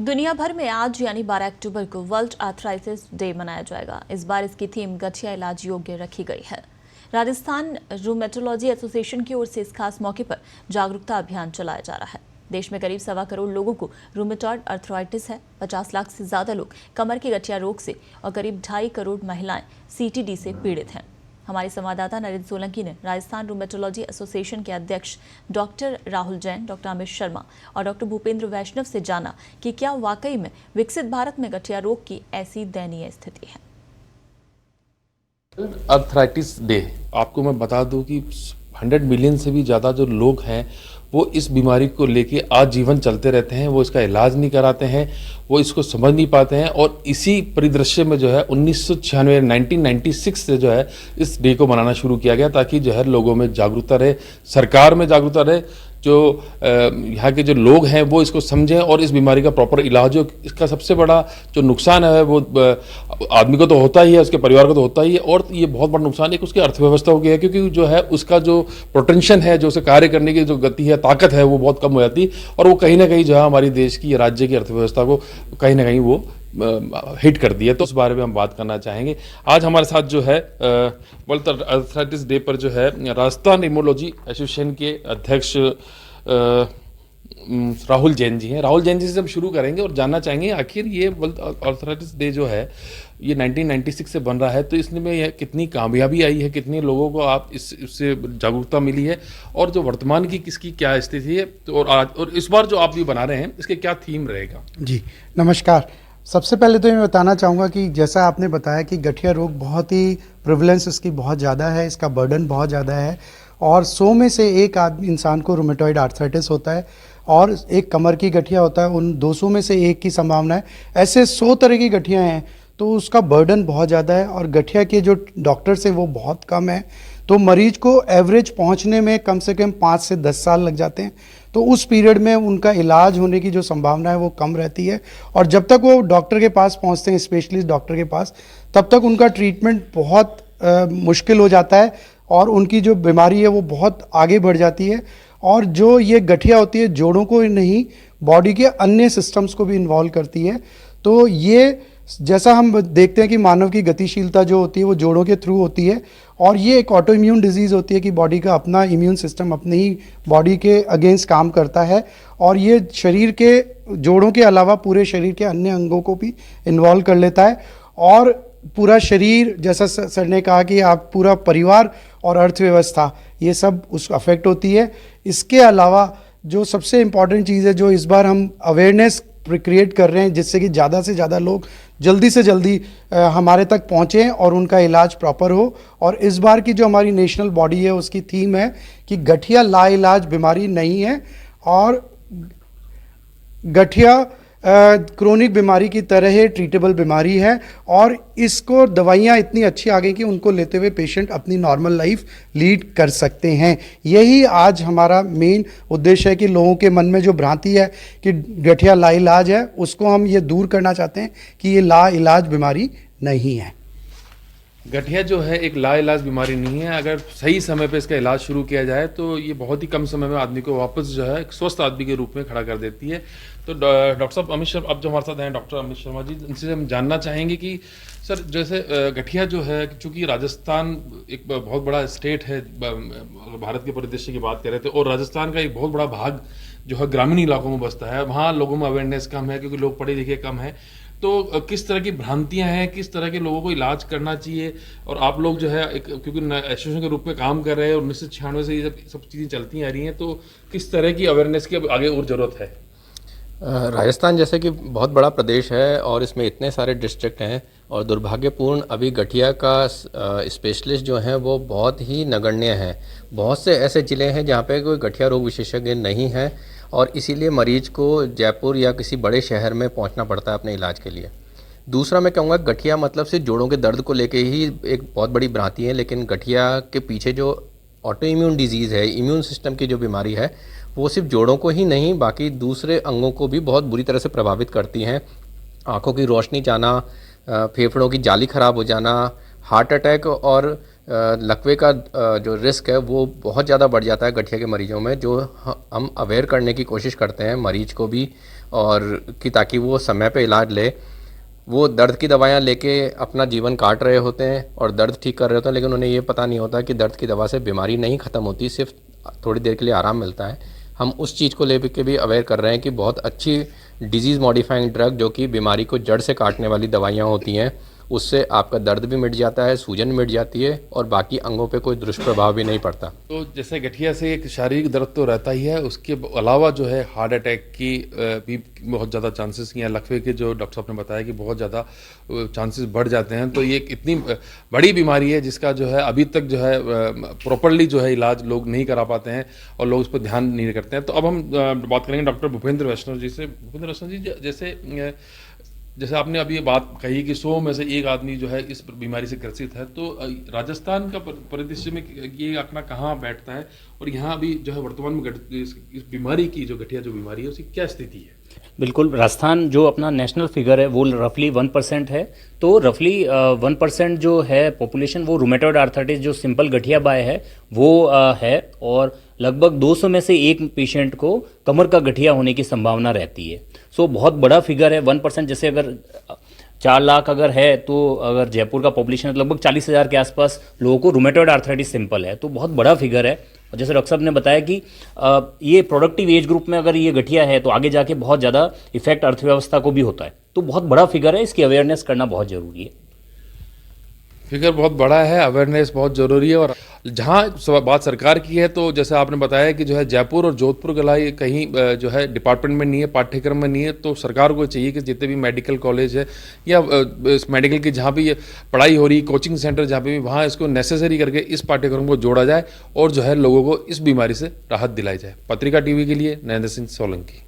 दुनिया भर में आज यानी 12 अक्टूबर को वर्ल्ड आर्थराइटिस डे मनाया जाएगा। इस बार इसकी थीम गठिया इलाज योग्य रखी गई है। राजस्थान रूमेटोलॉजी एसोसिएशन की ओर से इस खास मौके पर जागरूकता अभियान चलाया जा रहा है। देश में करीब 1.25 करोड़ लोगों को रूमेटॉइड आर्थराइटिस है। 50 लाख से ज्यादा लोग कमर की गठिया रोग से और करीब 2.5 करोड़ महिलाएं सीटीडी से पीड़ित हैं। हमारे संवाददाता नरेंद्र सोलंकी ने राजस्थान रूमेटोलॉजी एसोसिएशन के अध्यक्ष डॉक्टर राहुल जैन, डॉक्टर अमित शर्मा और डॉक्टर भूपेंद्र वैष्णव से जाना कि क्या वाकई में विकसित भारत में गठिया रोग की ऐसी दयनीय स्थिति है। आर्थराइटिस डे, आपको मैं बता दूं कि 100 मिलियन से भी ज़्यादा जो लोग हैं वो इस बीमारी को लेके आजीवन चलते रहते हैं। वो इसका इलाज नहीं कराते हैं, वो इसको समझ नहीं पाते हैं। और इसी परिदृश्य में जो है 1996 से जो है इस डे को मनाना शुरू किया गया, ताकि जो है लोगों में जागरूकता रहे, सरकार में जागरूकता रहे, जो यहाँ के जो लोग हैं वो इसको समझें और इस बीमारी का प्रॉपर इलाज हो। इसका सबसे बड़ा जो नुकसान है वो आदमी को तो होता ही है, उसके परिवार को तो होता ही है, और ये बहुत बड़ा नुकसान एक उसकी अर्थव्यवस्था हो गया है, क्योंकि जो है उसका जो पोटेंशियल है, जो उसे कार्य करने की जो गति है, ताकत है, वो बहुत कम हो जाती है। और वो कहीं ना कहीं जो है हमारी देश की, राज्य की अर्थव्यवस्था को कहीं ना कहीं वो हिट कर दिया। तो उस बारे में हम बात करना चाहेंगे। आज हमारे साथ जो है वर्ल्ड आर्थराइटिस डे पर जो है राजस्थान न्यूरोलॉजी एसोसिएशन के अध्यक्ष राहुल जैन जी हैं। राहुल जैन जी से हम शुरू करेंगे और जानना चाहेंगे आखिर ये वर्ल्ड आर्थराइटिस डे जो है ये 1996 से बन रहा है, तो इसमें यह कितनी कामयाबी आई है, कितने लोगों को आप इससे जागरूकता मिली है, और जो वर्तमान की किसकी क्या स्थिति है, तो और इस बार जो आप भी बना रहे हैं इसके क्या थीम रहेगा? जी नमस्कार। सबसे पहले तो मैं बताना चाहूँगा कि जैसा आपने बताया कि गठिया रोग बहुत ही प्रिवलेंस इसकी बहुत ज़्यादा है, इसका बर्डन बहुत ज़्यादा है, और 100 में से एक आदमी इंसान को रूमेटॉइड आर्थराइटिस होता है और एक कमर की गठिया होता है। उन 200 में से एक की संभावना है। ऐसे 100 तरह की गठिया हैं, तो उसका बर्डन बहुत ज़्यादा है और गठिया के जो डॉक्टर्स हैं वो बहुत कम है। तो मरीज को एवरेज पहुंचने में कम से कम 5 से 10 साल लग जाते हैं। तो उस पीरियड में उनका इलाज होने की जो संभावना है वो कम रहती है, और जब तक वो डॉक्टर के पास पहुंचते हैं, स्पेशलिस्ट डॉक्टर के पास, तब तक उनका ट्रीटमेंट बहुत मुश्किल हो जाता है और उनकी जो बीमारी है वो बहुत आगे बढ़ जाती है। और जो ये गठिया होती है जोड़ों को ही नहीं, बॉडी के अन्य सिस्टम्स को भी इन्वॉल्व करती है। तो ये जैसा हम देखते हैं कि मानव की गतिशीलता जो होती है वो जोड़ों के थ्रू होती है, और ये एक ऑटो इम्यून डिजीज़ होती है कि बॉडी का अपना इम्यून सिस्टम अपने ही बॉडी के अगेंस्ट काम करता है, और ये शरीर के जोड़ों के अलावा पूरे शरीर के अन्य अंगों को भी इन्वॉल्व कर लेता है। और पूरा शरीर, जैसा सर ने कहा कि आप पूरा परिवार और अर्थव्यवस्था, ये सब उस अफेक्ट होती है। इसके अलावा जो सबसे इम्पॉर्टेंट चीज़ है, जो इस बार हम अवेयरनेस क्रिएट कर रहे हैं, जिससे कि ज़्यादा से ज़्यादा लोग जल्दी से जल्दी हमारे तक पहुँचें और उनका इलाज प्रॉपर हो। और इस बार की जो हमारी नेशनल बॉडी है उसकी थीम है कि गठिया लाइलाज बीमारी नहीं है, और गठिया क्रोनिक बीमारी की तरह ही ट्रीटेबल बीमारी है, और इसको दवाइयाँ इतनी अच्छी आ गई कि उनको लेते हुए पेशेंट अपनी नॉर्मल लाइफ लीड कर सकते हैं। यही आज हमारा मेन उद्देश्य है कि लोगों के मन में जो भ्रांति है कि गठिया लाइलाज है, उसको हम ये दूर करना चाहते हैं कि ये लाइलाज बीमारी नहीं है। गठिया जो है एक लाइलाज बीमारी नहीं है। अगर सही समय पे इसका इलाज शुरू किया जाए तो ये बहुत ही कम समय में आदमी को वापस जो है एक स्वस्थ आदमी के रूप में खड़ा कर देती है। तो डॉक्टर साहब अमित शर्मा, अब जो हमारे साथ हैं डॉक्टर अमित शर्मा जी, इनसे हम जानना चाहेंगे कि सर, जैसे गठिया जो है, चूँकि राजस्थान एक बहुत बड़ा स्टेट है, भारत के परिदृश्य की बात कर रहे थे, और राजस्थान का एक बहुत बड़ा भाग जो है ग्रामीण इलाकों में बसता है। वहाँ लोगों में अवेयरनेस कम है क्योंकि लोग पढ़े लिखे कम हैं। तो किस तरह की भ्रांतियां हैं, किस तरह के लोगों को इलाज करना चाहिए, और आप लोग जो है क्योंकि एसोसिएशन के रूप में काम कर रहे हैं, 1996 से ये सब चीज़ें चलती आ रही हैं, तो किस तरह की अवेयरनेस की आगे और ज़रूरत है? राजस्थान जैसे कि बहुत बड़ा प्रदेश है और इसमें इतने सारे डिस्ट्रिक्ट हैं, और दुर्भाग्यपूर्ण अभी गठिया का स्पेशलिस्ट जो हैं वो बहुत ही नगण्य हैं। बहुत से ऐसे ज़िले हैं जहाँ पे कोई गठिया रोग विशेषज्ञ नहीं है, और इसीलिए मरीज को जयपुर या किसी बड़े शहर में पहुंचना पड़ता है अपने इलाज के लिए। दूसरा मैं कहूँगा, गठिया मतलब सिर्फ जोड़ों के दर्द को लेके ही एक बहुत बड़ी भ्रांति है, लेकिन गठिया के पीछे जो ऑटो इम्यून डिजीज़ है, इम्यून सिस्टम की जो बीमारी है, वो सिर्फ जोड़ों को ही नहीं बाकी दूसरे अंगों को भी बहुत बुरी तरह से प्रभावित करती हैं। आँखों की रोशनी जाना, फेफड़ों की जाली खराब हो जाना, हार्ट अटैक और लकवे का जो रिस्क है वो बहुत ज़्यादा बढ़ जाता है गठिया के मरीजों में, जो हम अवेयर करने की कोशिश करते हैं मरीज को भी, और कि ताकि वो समय पे इलाज ले। वो दर्द की दवाइयाँ लेके अपना जीवन काट रहे होते हैं और दर्द ठीक कर रहे होते हैं, लेकिन उन्हें ये पता नहीं होता कि दर्द की दवा से बीमारी नहीं ख़त्म होती, सिर्फ थोड़ी देर के लिए आराम मिलता है। हम उस चीज़ को लेके भी अवेयर कर रहे हैं कि बहुत अच्छी डिजीज़ मॉडिफाइंग ड्रग, जो कि बीमारी को जड़ से काटने वाली दवाइयाँ होती हैं, उससे आपका दर्द भी मिट जाता है, सूजन मिट जाती है और बाकी अंगों पे कोई दुष्प्रभाव भी नहीं पड़ता। तो जैसे गठिया से एक शारीरिक दर्द तो रहता ही है, उसके अलावा जो है हार्ट अटैक की भी बहुत ज़्यादा चांसेस या लकवे के जो डॉक्टर साहब ने बताया कि बहुत ज़्यादा चांसेस बढ़ जाते हैं। तो ये एक इतनी बड़ी बीमारी है जिसका जो है अभी तक जो है प्रॉपरली जो है इलाज लोग नहीं करा पाते हैं और लोग उस पर ध्यान नहीं करते हैं। तो अब हम बात करेंगे डॉक्टर भूपेंद्र वैष्णव जी से। भूपेंद्र वैष्णव जी, जैसे आपने अभी ये बात कही कि 100 में से एक आदमी जो है इस बीमारी से ग्रसित है, तो राजस्थान का परिदृश्य में ये आंकड़ा कहाँ बैठता है और यहाँ अभी जो है वर्तमान में इस बीमारी की जो गठिया जो बीमारी है उसकी क्या स्थिति है? बिल्कुल, राजस्थान जो अपना नेशनल फिगर है वो रफली 1% है। तो रफली 1% जो है पॉपुलेशन वो रूमेटॉइड आर्थराइटिस जो सिंपल गठिया बाय है वो है, और लगभग 200 में से एक पेशेंट को कमर का गठिया होने की संभावना रहती है। सो बहुत बड़ा फिगर है 1%। जैसे अगर 4 लाख अगर है, तो अगर जयपुर का पॉपुलेशन लगभग 40,000 के आसपास लोगों को रूमेटॉइड आर्थराइटिस सिंपल है, तो बहुत बड़ा फिगर है। और जैसे डॉक्टर साहब ने बताया कि ये प्रोडक्टिव एज ग्रुप में अगर ये गठिया है तो आगे जाके बहुत ज़्यादा इफेक्ट अर्थव्यवस्था को भी होता है। तो बहुत बड़ा फिगर है, इसकी अवेयरनेस करना बहुत ज़रूरी है। फिगर बहुत बड़ा है, अवेयरनेस बहुत ज़रूरी है। और जहाँ बात सरकार की है, तो जैसे आपने बताया कि जो है जयपुर और जोधपुर के अलावा कहीं जो है डिपार्टमेंट में नहीं है, पाठ्यक्रम में नहीं है, तो सरकार को चाहिए कि जितने भी मेडिकल कॉलेज है या इस मेडिकल की जहाँ भी ये पढ़ाई हो रही, कोचिंग सेंटर जहाँ पे भी, वहाँ इसको नेसेसरी करके इस पाठ्यक्रम को जोड़ा जाए और जो है लोगों को इस बीमारी से राहत दिलाई जाए। पत्रिका टीवी के लिए नरेंद्र सिंह सोलंकी।